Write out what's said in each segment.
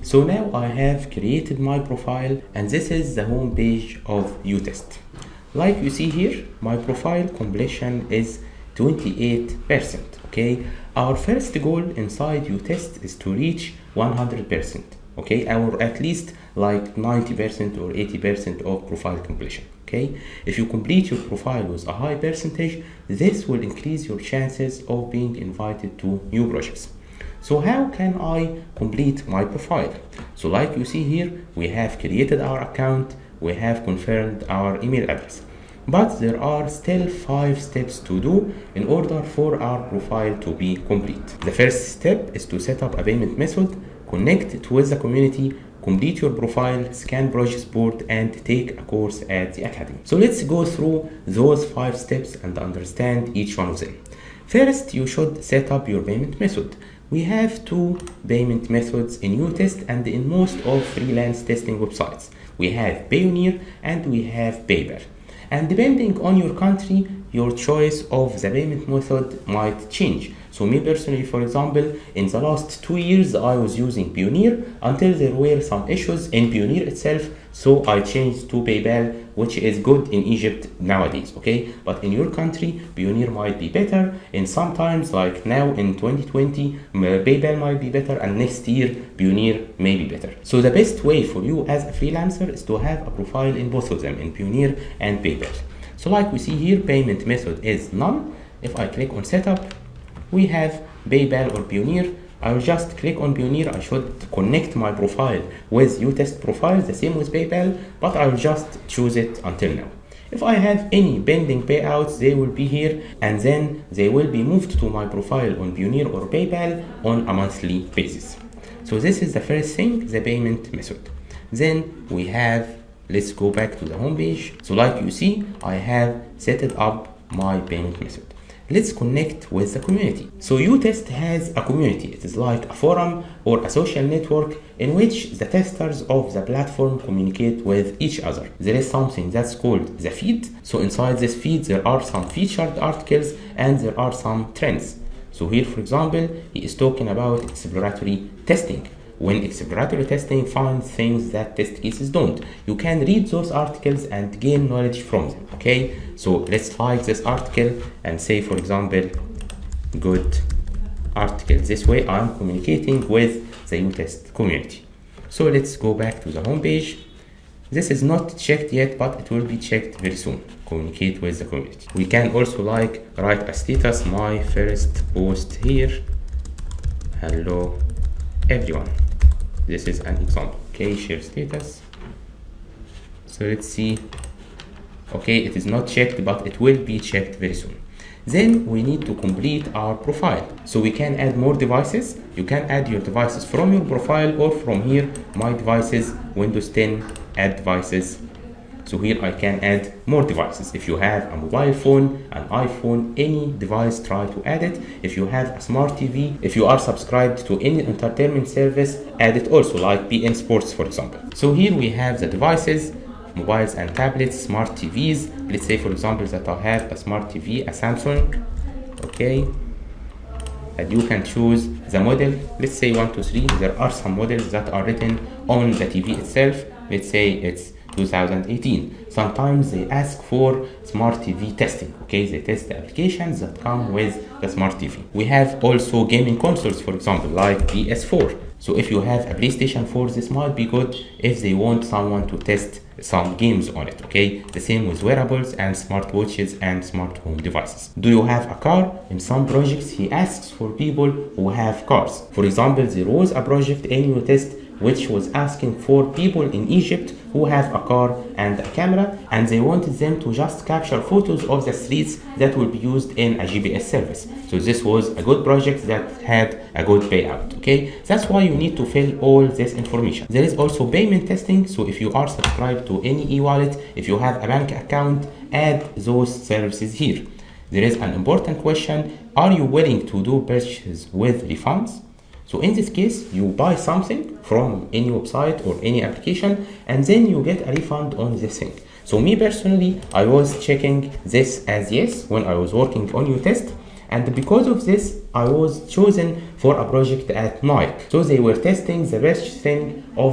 So now I have created my profile, and this is the home page of uTest. Like you see here, my profile completion is 28%. Okay, our first goal inside uTest is to reach 100%. Okay, or at least like 90% or 80% of profile completion. Okay, if you complete your profile with a high percentage, this will increase your chances of being invited to new projects. So how can I complete my profile? So like you see here, we have created our account, we have confirmed our email address. But there are still 5 steps to do in order for our profile to be complete. The first step is to set up a payment method, connect it with the community, complete your profile, scan project board, and take a course at the academy. So let's go through those 5 steps and understand each one of them. First, you should set up your payment method. We have 2 payment methods in uTest and in most of freelance testing websites. We have Payoneer and we have PayPal. And depending on your country, your choice of the payment method might change. So me personally, for example, in the last 2 years, I was using Payoneer until there were some issues in Payoneer itself. So I changed to PayPal, which is good in Egypt nowadays, okay? But in your country, Payoneer might be better. And sometimes, like now in 2020, PayPal might be better, and next year, Payoneer may be better. So the best way for you as a freelancer is to have a profile in both of them, in Payoneer and PayPal. So like we see here, payment method is none. If I click on setup, we have PayPal or Payoneer. I'll just click on Payoneer. I should connect my profile with uTest profile, the same with PayPal, but I'll just choose it until now. If I have any pending payouts, they will be here, and then they will be moved to my profile on Payoneer or PayPal on a monthly basis. So this is the first thing, the payment method. Then we have, let's go back to the home page. So like you see, I have set it up my payment method. Let's connect with the community. So uTest has a community. It is like a forum or a social network in which the testers of the platform communicate with each other. There is something that's called the feed. So inside this feed, there are some featured articles and there are some trends. So here, for example, he is talking about exploratory testing. When exploratory testing finds things that test cases don't, you can read those articles and gain knowledge from them. Okay, so let's like this article and say, for example, good article. This way I'm communicating with the uTest community. So let's go back to the home page. This is not checked yet, but it will be checked very soon. Communicate with the community. We can also like write a status, my first post here. Hello everyone. This is an example. Okay, share status. So let's see. Okay, it is not checked, but it will be checked very soon. Then we need to complete our profile. So we can add more devices. You can add your devices from your profile or from here, my devices, Windows 10, add devices. So here I can add more devices. If you have a mobile phone, an iPhone, any device, try to add it. If you have a smart TV, if you are subscribed to any entertainment service, add it also, like PN Sports, for example. So here we have the devices, mobiles and tablets, smart TVs. Let's say, for example, that I have a smart TV, a Samsung. Okay. And you can choose the model. Let's say 123. There are some models that are written on the TV itself. Let's say it's 2018. Sometimes they ask for smart TV testing. Okay, they test the applications that come with the smart TV. We have also gaming consoles, for example, like PS4. So if you have a PlayStation 4, this might be good if they want someone to test some games on it. Okay, the same with wearables and smartwatches and smart home devices. Do you have a car? In some projects, he asks for people who have cars. For example, there was a project in uTest which was asking for people in Egypt who have a car and a camera, and they wanted them to just capture photos of the streets that will be used in a GPS service. So this was a good project that had a good payout. Okay, that's why you need to fill all this information. There is also payment testing. So if you are subscribed to any e-wallet, if you have a bank account, add those services here. There is an important question: are you willing to do purchases with refunds? So in this case, you buy something from any website or any application, and then you get a refund on this thing. So me personally, I was checking this as yes when I was working on uTest, And because of this, I was chosen for a project at Nike. So they were testing the purchasing of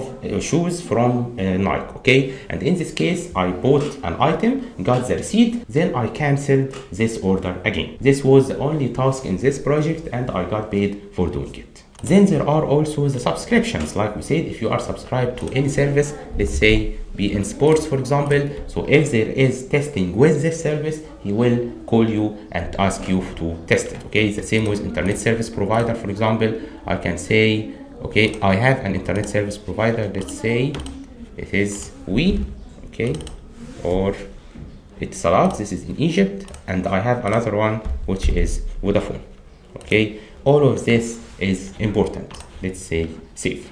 shoes from Nike, okay? And in this case, I bought an item, got the receipt, then I canceled this order again. This was the only task in this project and I got paid for doing it. Then there are also the subscriptions. Like we said, if you are subscribed to any service, let's say be in sports, for example, so if there is testing with this service, he will call you and ask you to test it, okay? It's the same with internet service provider. For example, I can say, okay, I have an internet service provider, let's say it is we, okay, or it's Salat, this is in Egypt, and I have another one which is Vodafone, okay? All of this is important. Let's say save.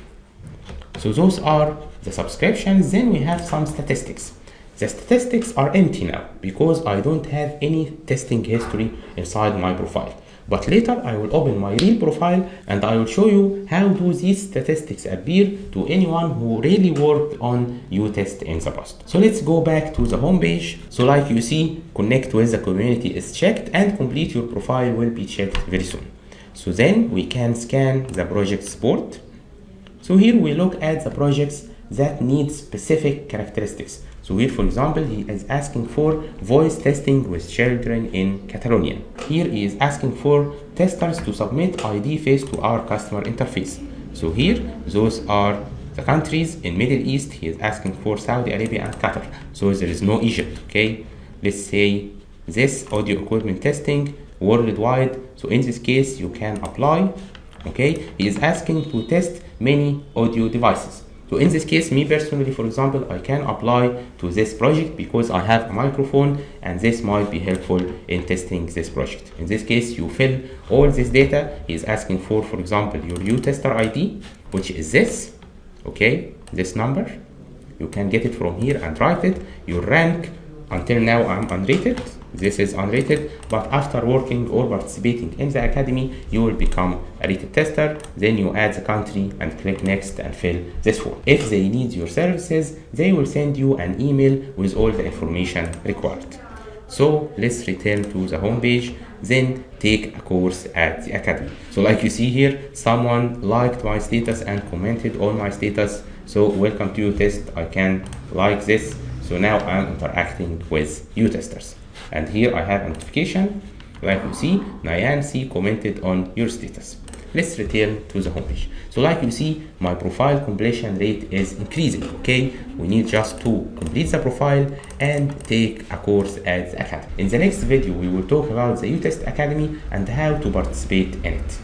So those are the subscriptions. Then we have some statistics. The statistics are empty now because I don't have any testing history inside my profile. But later I will open my real profile and I will show you how do these statistics appear to anyone who really worked on uTest in the past. So let's go back to the home page. So like you see, connect with the community is checked and complete your profile will be checked very soon. So then we can scan the project support. So here we look at the projects that need specific characteristics. So here, for example, he is asking for voice testing with children in Catalonia. Here he is asking for testers to submit ID face to our customer interface. So here, those are the countries in Middle East. He is asking for Saudi Arabia and Qatar. So there is no Egypt, okay? Let's say this audio equipment testing worldwide. So in this case, you can apply, okay? He is asking to test many audio devices. So in this case, me personally, for example, I can apply to this project because I have a microphone and this might be helpful in testing this project. In this case, you fill all this data. He is asking for example, your uTester ID, which is this, okay? This number. You can get it from here and write it. Your rank, until now I'm unrated. This is unrated, but after working or participating in the academy, you will become a rated tester. Then you add the country and click next and fill this form. If they need your services, they will send you an email with all the information required. So let's return to the home page, then take a course at the academy. So like you see here, someone liked my status and commented on my status. So welcome to uTest. I can like this. So now I'm interacting with uTesters. And here I have a notification, like you see, Nayan C commented on your status. Let's return to the homepage. So like you see, my profile completion rate is increasing, okay? We need just to complete the profile and take a course at the academy. In the next video, we will talk about the uTest Academy and how to participate in it.